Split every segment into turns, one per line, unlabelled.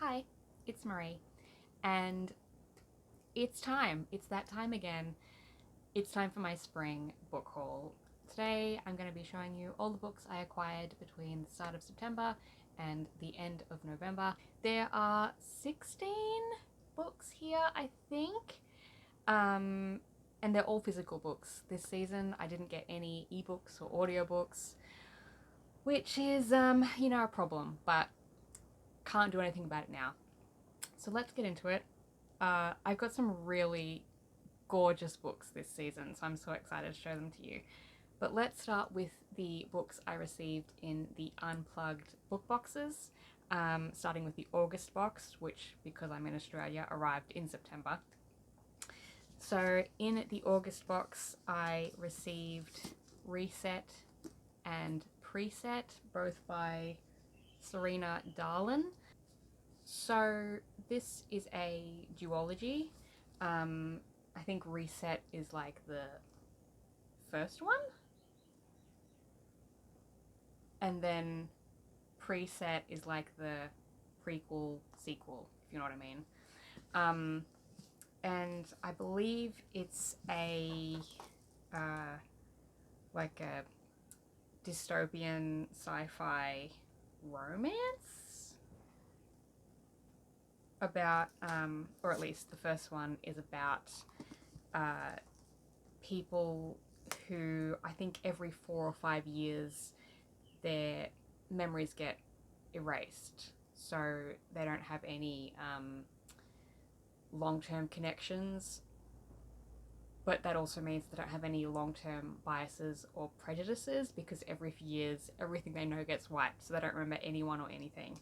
Hi, it's Marie, and it's time. It's that time again. It's time for my spring book haul. Today I'm going to be showing you all the books I acquired between the start of September and the end of November. There are 16 books here, I think, and they're all physical books. This season I didn't get any ebooks or audiobooks, which is, a problem, but can't do anything about it now. So let's get into it. I've got some really gorgeous books this season, so I'm so excited to show them to you. But let's start with the books I received in the unplugged book boxes, starting with the August box, which, because I'm in Australia, arrived in September. So in the August box, I received Reset and Preset, both by Serena Darlin. So this is a duology. I think Reset is like the first one, and then Preset is like the prequel sequel, if you know what I mean. And I believe it's a uh, like a dystopian sci-fi romance about, or at least the first one is about uh, people who, I think every 4 or 5 years their memories get erased, so they don't have any long-term connections, but that also means they don't have any long-term biases or prejudices, because every few years everything they know gets wiped, so they don't remember anyone or anything.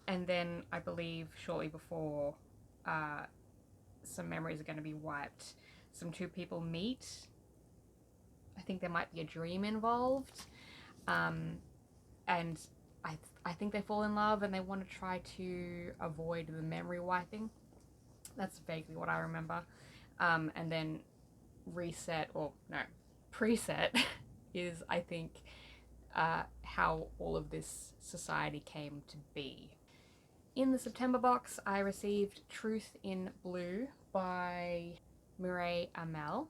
And then I believe shortly before some memories are going to be wiped, some two people meet. I think there might be a dream involved, and I think they fall in love and they want to try to avoid the memory wiping. That's vaguely what I remember. And then Reset, or no, Preset, is, I think, how all of this society came to be. In the September box, I received Truth in Blue by Mireille Amel.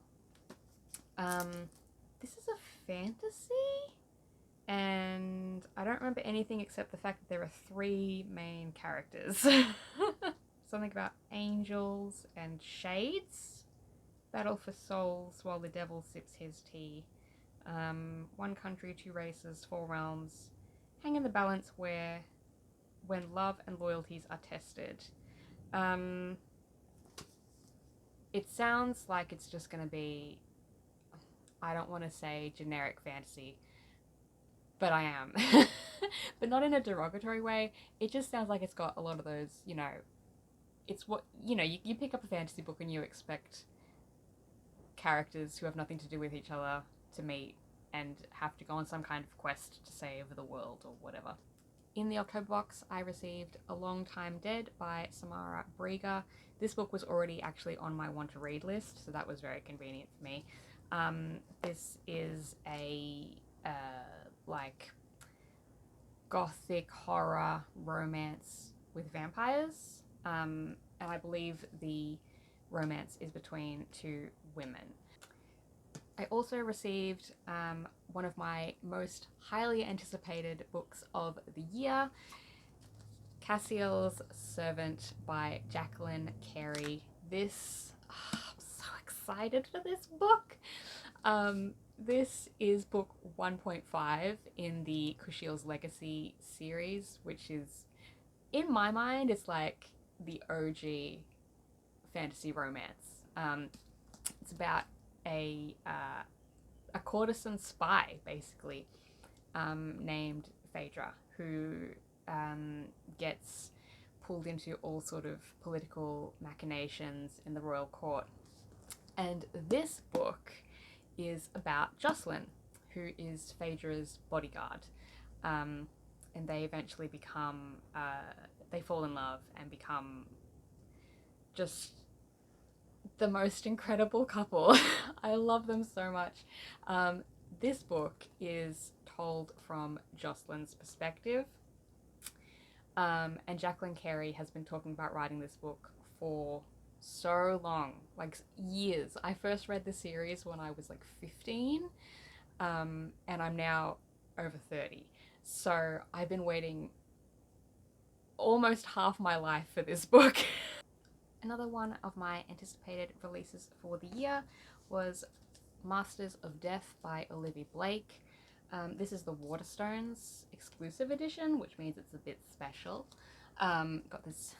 This is a fantasy, and I don't remember anything except the fact that there are three main characters. Something about angels and shades. Battle for souls while the devil sips his tea. One country, two races, four realms. Hang in the balance where when love and loyalties are tested. It sounds like it's just going to be, I don't want to say generic fantasy, but I am. But not in a derogatory way. It just sounds like it's got a lot of those, it's what, you pick up a fantasy book and you expect characters who have nothing to do with each other to meet and have to go on some kind of quest to save the world or whatever. In the October box, I received A Long Time Dead by Samara Briga. This book was already actually on my want to read list, so that was very convenient for me. This is a like gothic horror romance with vampires, and I believe the romance is between two women. I also received one of my most highly anticipated books of the year, Cassiel's Servant by Jacqueline Carey. I'm so excited for this book. This is book 1.5 in the Kushiel's Legacy series, which is, in my mind, it's like the OG fantasy romance. It's about a courtesan spy, basically, named Phaedra, who gets pulled into all sort of political machinations in the royal court. And this book is about Jocelyn, who is Phaedra's bodyguard. And they eventually become, they fall in love and become just the most incredible couple. I love them so much. This book is told from Jocelyn's perspective. And Jacqueline Carey has been talking about writing this book for so long, like years. I first read the series when I was like 15, and I'm now over 30. So I've been waiting almost half my life for this book. Another one of my anticipated releases for the year was Masters of Death by Olivia Blake. This is the Waterstones exclusive edition, which means it's a bit special. Got this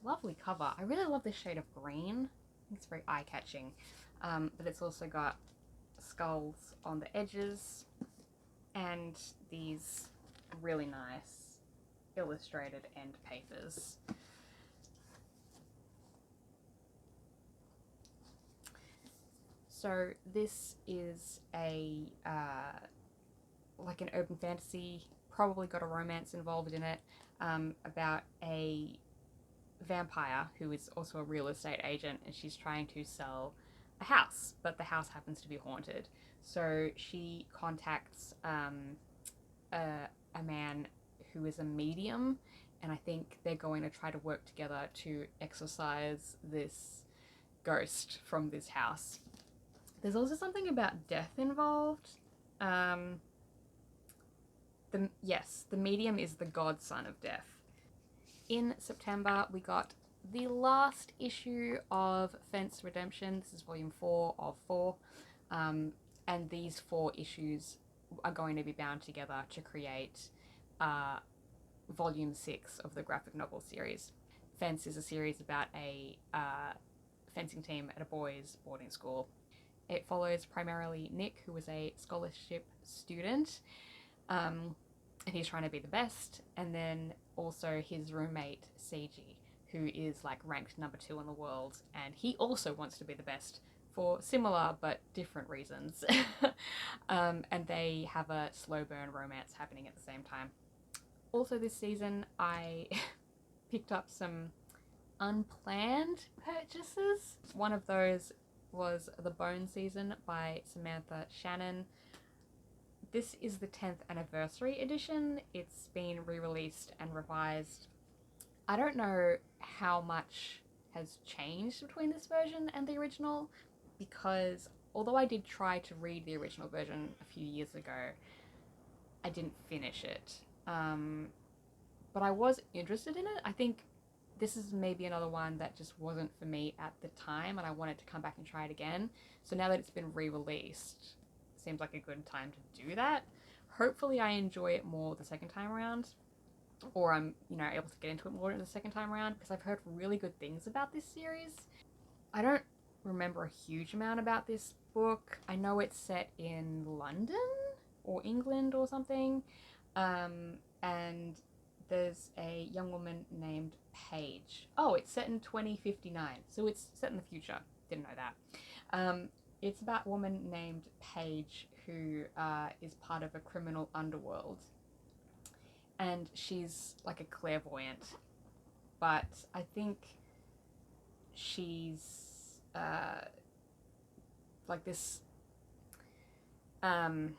lovely cover. I really love this shade of green. It's very eye-catching. But it's also got skulls on the edges and these really nice illustrated end papers. So this is a like an urban fantasy, probably got a romance involved in it, about a vampire who is also a real estate agent, and she's trying to sell a house, but the house happens to be haunted. So she contacts a man who is a medium, and I think they're going to try to work together to exorcise this ghost from this house. There's also something about death involved. The medium is the godson of death. In September, we got the last issue of Fence Redemption. This is volume 4 of 4. And these 4 issues are going to be bound together to create volume 6 of the graphic novel series. Fence is a series about a fencing team at a boys' boarding school. It follows primarily Nick, who is a scholarship student, and he's trying to be the best, and then also his roommate, Seiji, who is like ranked number 2 in the world, and he also wants to be the best for similar but different reasons. And they have a slow burn romance happening at the same time. Also this season, I picked up some unplanned purchases. One of those was The Bone Season by Samantha Shannon. This is the 10th anniversary edition. It's been re-released and revised. I don't know how much has changed between this version and the original, because although I did try to read the original version a few years ago, I didn't finish it. But I was interested in it. I think this is maybe another one that just wasn't for me at the time, and I wanted to come back and try it again. So now that it's been re-released, it seems like a good time to do that. Hopefully I enjoy it more the second time around, or I'm, able to get into it more the second time around, because I've heard really good things about this series. I don't remember a huge amount about this book. I know it's set in London or England or something, and there's a young woman named Paige. Oh, it's set in 2059, so it's set in the future. Didn't know that. It's about a woman named Paige who is part of a criminal underworld, and she's like a clairvoyant, but I think she's like this her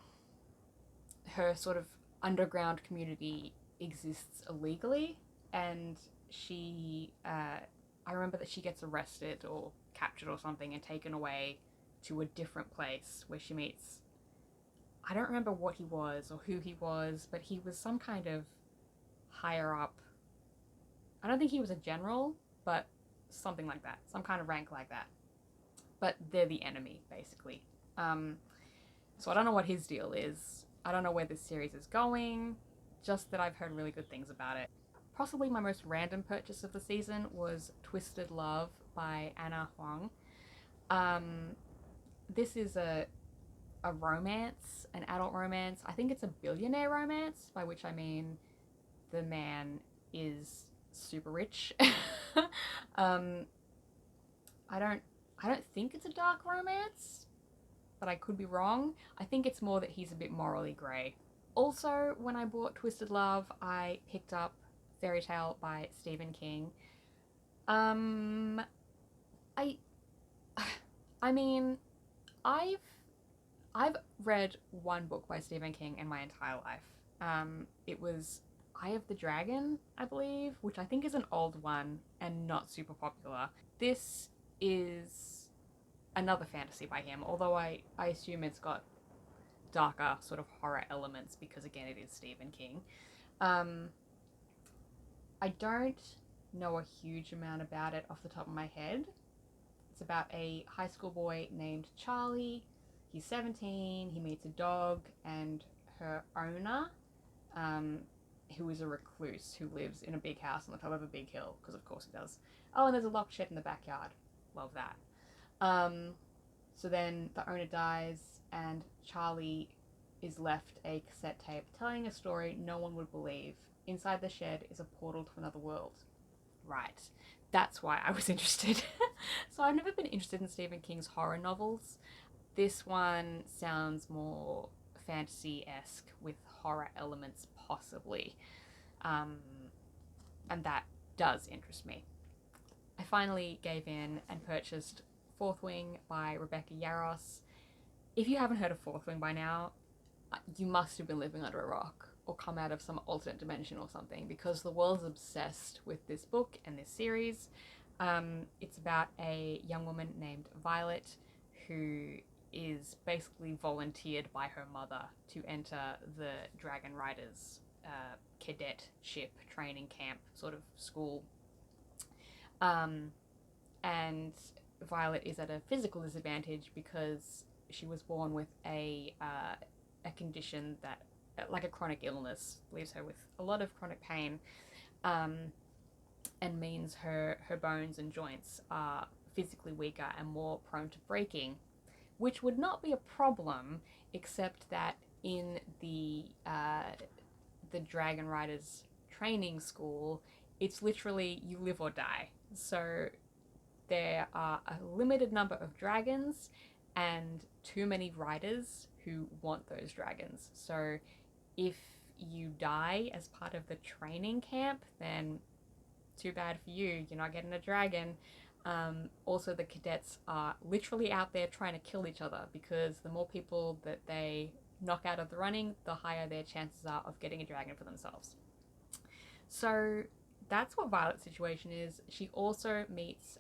sort of underground community exists illegally, and she I remember that she gets arrested or captured or something and taken away to a different place where she meets, I don't remember what he was or who he was, but he was some kind of higher up. I don't think he was a general, but something like that, some kind of rank like that. But they're the enemy, basically. So I don't know what his deal is. I don't know where this series is going, just that I've heard really good things about it. Possibly my most random purchase of the season was Twisted Love by Anna Huang. This is a romance, an adult romance. I think it's a billionaire romance, by which I mean the man is super rich. I don't think it's a dark romance, but I could be wrong. I think it's more that he's a bit morally grey. Also, when I bought Twisted Love, I picked up Fairy Tale by Stephen King. I mean, I've read one book by Stephen King in my entire life. It was, Eye of the Dragon, I believe, which I think is an old one and not super popular. This is another fantasy by him, although I assume it's got darker sort of horror elements because, again, it is Stephen King. I don't know a huge amount about it off the top of my head. It's about a high school boy named Charlie. He's 17, he meets a dog and her owner, who is a recluse who lives in a big house on the top of a big hill, because of course he does. Oh, and there's a locked shed in the backyard. Love that. So then the owner dies, and Charlie is left a cassette tape telling a story no one would believe. Inside the shed is a portal to another world. Right. That's why I was interested. So I've never been interested in Stephen King's horror novels. This one sounds more fantasy-esque with horror elements, possibly. And that does interest me. I finally gave in and purchased Fourth Wing by Rebecca Yarros. If you haven't heard of Fourth Wing by now, you must have been living under a rock or come out of some alternate dimension or something, because the world's obsessed with this book and this series. It's about a young woman named Violet who is basically volunteered by her mother to enter the Dragon Riders cadetship training camp sort of school. And Violet is at a physical disadvantage because she was born with a condition that, like a chronic illness, leaves her with a lot of chronic pain, and means her bones and joints are physically weaker and more prone to breaking, which would not be a problem, except that in the Dragon Riders training school, it's literally you live or die. So there are a limited number of dragons and too many riders who want those dragons. So if you die as part of the training camp, then too bad for you, you're not getting a dragon. Also, the cadets are literally out there trying to kill each other, because the more people that they knock out of the running, the higher their chances are of getting a dragon for themselves. So that's what Violet's situation is. She also meets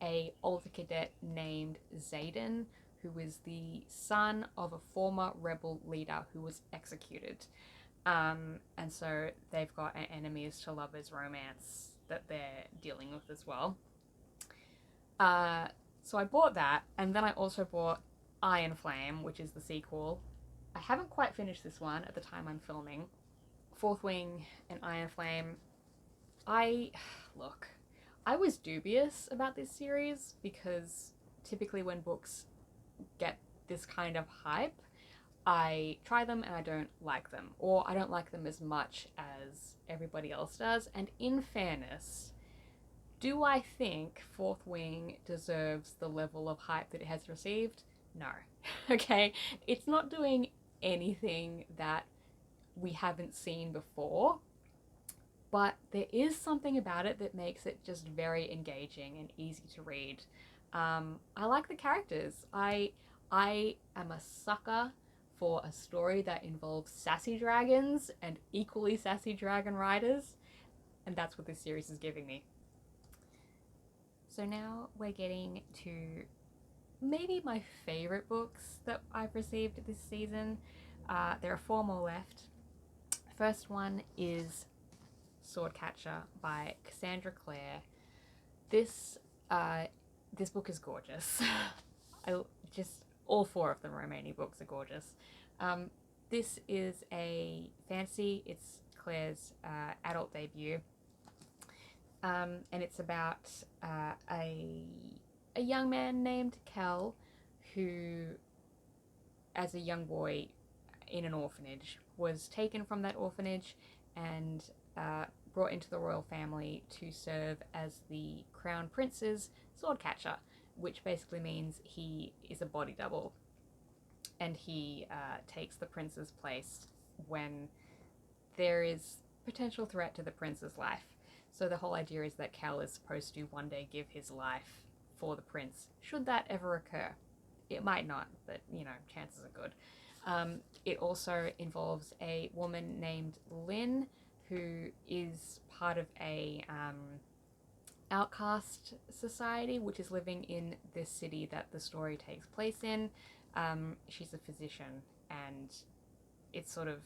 a older cadet named Xaden, who is the son of a former rebel leader who was executed. And so they've got an enemies to lovers romance that they're dealing with as well. So I bought that, and then I also bought Iron Flame, which is the sequel. I haven't quite finished this one at the time I'm filming. Fourth Wing and Iron Flame. I was dubious about this series, because typically when books get this kind of hype, I try them and I don't like them, or I don't like them as much as everybody else does. And in fairness, do I think Fourth Wing deserves the level of hype that it has received? No. Okay? It's not doing anything that we haven't seen before, but there is something about it that makes it just very engaging and easy to read. I like the characters. I am a sucker for a story that involves sassy dragons and equally sassy dragon riders, and that's what this series is giving me. So now we're getting to maybe my favorite books that I've received this season. There are 4 more left. First one is Swordcatcher by Cassandra Clare. This book is gorgeous. All 4 of the remaining books are gorgeous. This is a fantasy. It's Claire's adult debut. And it's about a young man named Kel, who, as a young boy in an orphanage, was taken from that orphanage and brought into the royal family to serve as the crown prince's swordcatcher, which basically means he is a body double, and he takes the prince's place when there is potential threat to the prince's life. So the whole idea is that Kel is supposed to one day give his life for the prince, should that ever occur. It might not, but, chances are good. It also involves a woman named Lynn, who is part of a outcast society, which is living in this city that the story takes place in. She's a physician, and it's sort of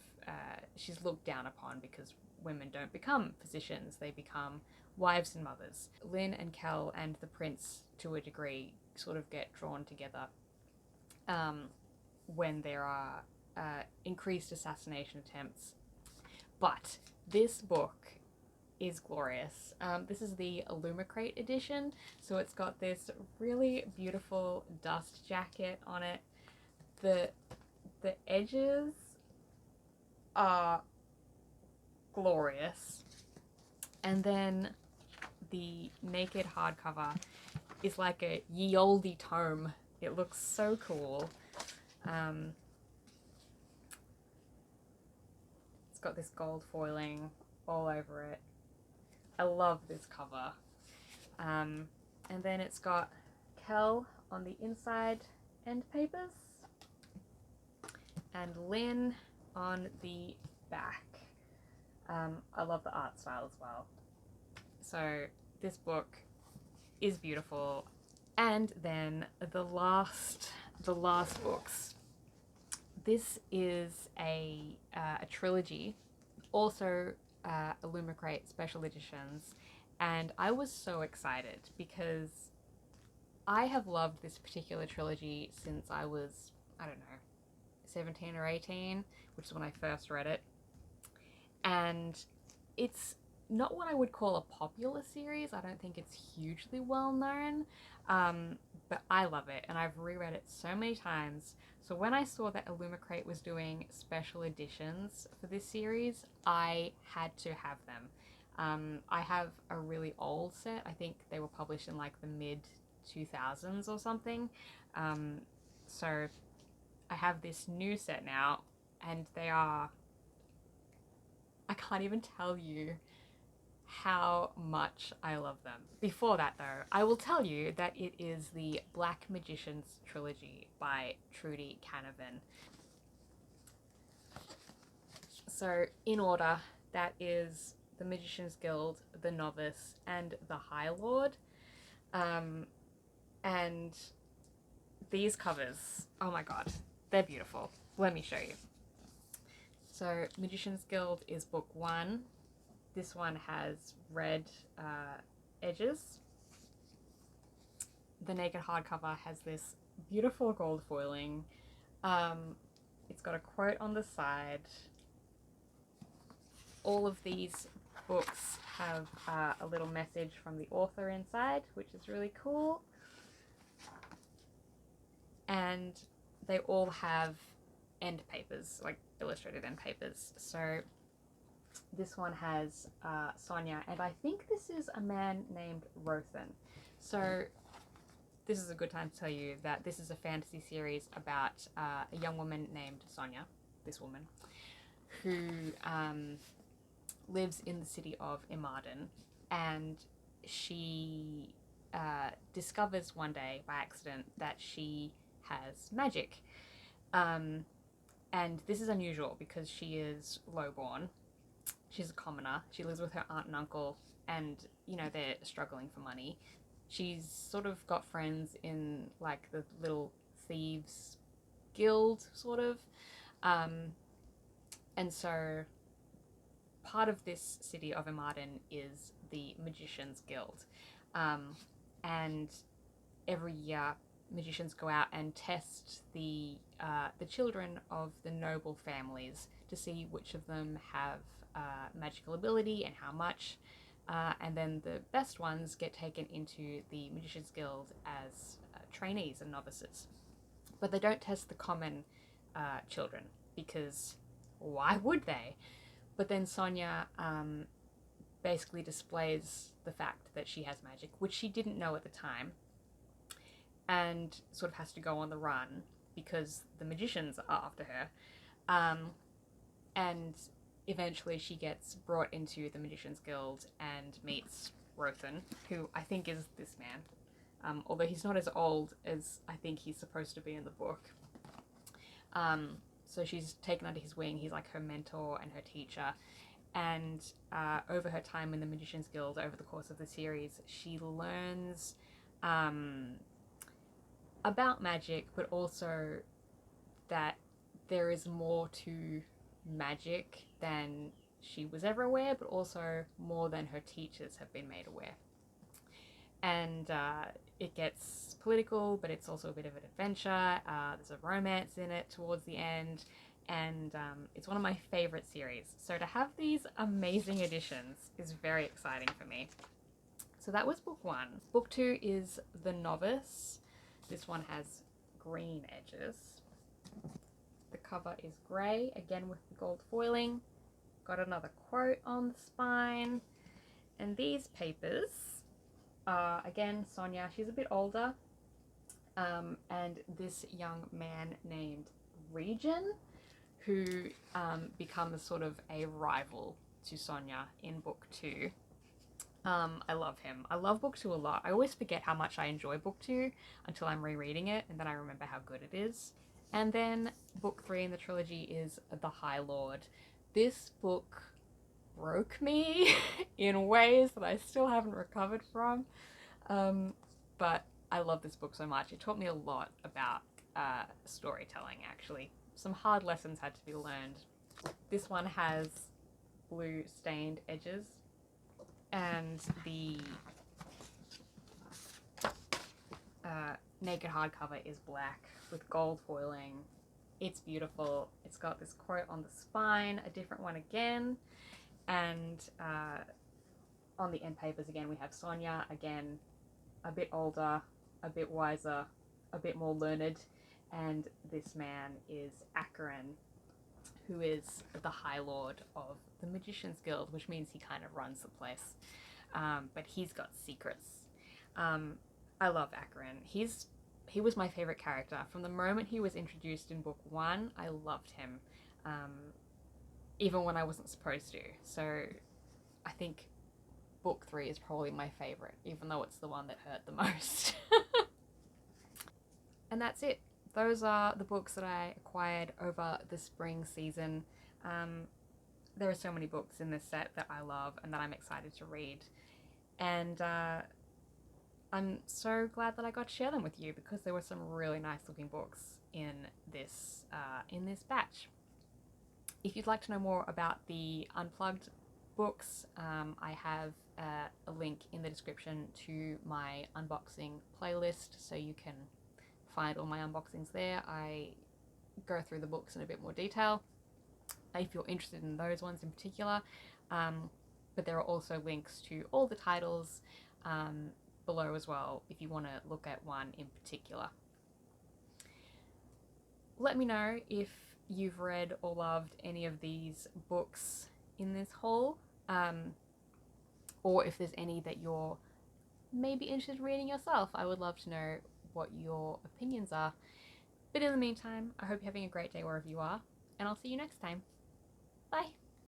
she's looked down upon because women don't become physicians; they become wives and mothers. Lynn and Kel and the prince, to a degree, sort of get drawn together when there are increased assassination attempts. But this book is glorious. This is the Illumicrate edition, so it's got this really beautiful dust jacket on it. The edges are glorious, and then the naked hardcover is like a ye olde tome. It looks so cool. It's got this gold foiling all over it. I love this cover. And then it's got Kel on the inside end papers and Lynn on the back. I love the art style as well. So this book is beautiful. And then the last books. This is a trilogy, also Illumicrate special editions, and I was so excited because I have loved this particular trilogy since I was, I don't know, 17 or 18, which is when I first read it. And it's not what I would call a popular series. I don't think it's hugely well known, but I love it, and I've reread it so many times. So when I saw that Illumicrate was doing special editions for this series, I had to have them. I have a really old set. I think they were published in like the mid 2000s or something. So I have this new set now, and they are, I can't even tell you how much I love them. Before that though, I will tell you that it is the Black Magicians trilogy by Trudy Canavan. So in order, that is the Magician's Guild, the Novice, and the High Lord. And these covers, oh my god, they're beautiful. Let me show you. So Magician's Guild is book 1. This one has red edges. The naked hardcover has this beautiful gold foiling. It's got a quote on the side. All of these books have a little message from the author inside, which is really cool. And they all have end papers, like illustrated end papers. So this one has Sonia, and I think this is a man named Rothan. So this is a good time to tell you that this is a fantasy series about a young woman named Sonia, this woman, who lives in the city of Imarden, and she discovers one day by accident that she has magic. And this is unusual because she is lowborn. She's a commoner. She lives with her aunt and uncle, and, you know, they're struggling for money. She's sort of got friends in, like, the little thieves guild, sort of. And so part of this city of Imarden is the Magician's Guild. And every year, magicians go out and test the children of the noble families to see which of them have magical ability and how much, and then the best ones get taken into the Magician's Guild as trainees and novices. But they don't test the common children, because why would they? But then Sonia basically displays the fact that she has magic, which she didn't know at the time, and sort of has to go on the run because the magicians are after her. And eventually she gets brought into the Magician's Guild and meets Rothan, who I think is this man, although he's not as old as I think he's supposed to be in the book. So she's taken under his wing. He's like her mentor and her teacher, And over her time in the Magician's Guild, over the course of the series, she learns about magic, but also that there is more to magic than she was ever aware, but also more than her teachers have been made aware. And it gets political, but it's also a bit of an adventure. There's a romance in it towards the end, and it's one of my favorite series. So to have these amazing editions is very exciting for me. So that was book 1. Book 2 is The Novice. This one has green edges. The cover is grey, again with the gold foiling. Got another quote on the spine. And these papers are, again, Sonia. She's a bit older. And this young man named Regin, who becomes sort of a rival to Sonia in book 2. I love him. I love book 2 a lot. I always forget how much I enjoy book 2 until I'm rereading it, and then I remember how good it is. And then book 3 in the trilogy is The High Lord. This book broke me in ways that I still haven't recovered from. But I love this book so much. It taught me a lot about storytelling, actually. Some hard lessons had to be learned. This one has blue stained edges, and the naked hardcover is black with gold foiling. It's beautiful. It's got this quote on the spine, a different one again, and on the end papers again we have Sonia, again a bit older, a bit wiser, a bit more learned, and this man is Acheron, who is the High Lord of the Magician's Guild, which means he kind of runs the place. But he's got secrets. I love Acheron. He was my favorite character. From the moment he was introduced in book 1, I loved him, even when I wasn't supposed to. So I think book 3 is probably my favorite, even though it's the one that hurt the most. And that's it. Those are the books that I acquired over the spring season. There are so many books in this set that I love and that I'm excited to read. And I'm so glad that I got to share them with you, because there were some really nice looking books in this batch. If you'd like to know more about the Unplugged books, I have a link in the description to my unboxing playlist, so you can find all my unboxings there. I go through the books in a bit more detail if you're interested in those ones in particular, but there are also links to all the titles below as well if you want to look at one in particular. Let me know if you've read or loved any of these books in this haul, or if there's any that you're maybe interested in reading yourself. I would love to know what your opinions are. But in the meantime, I hope you're having a great day wherever you are, and I'll see you next time. Bye!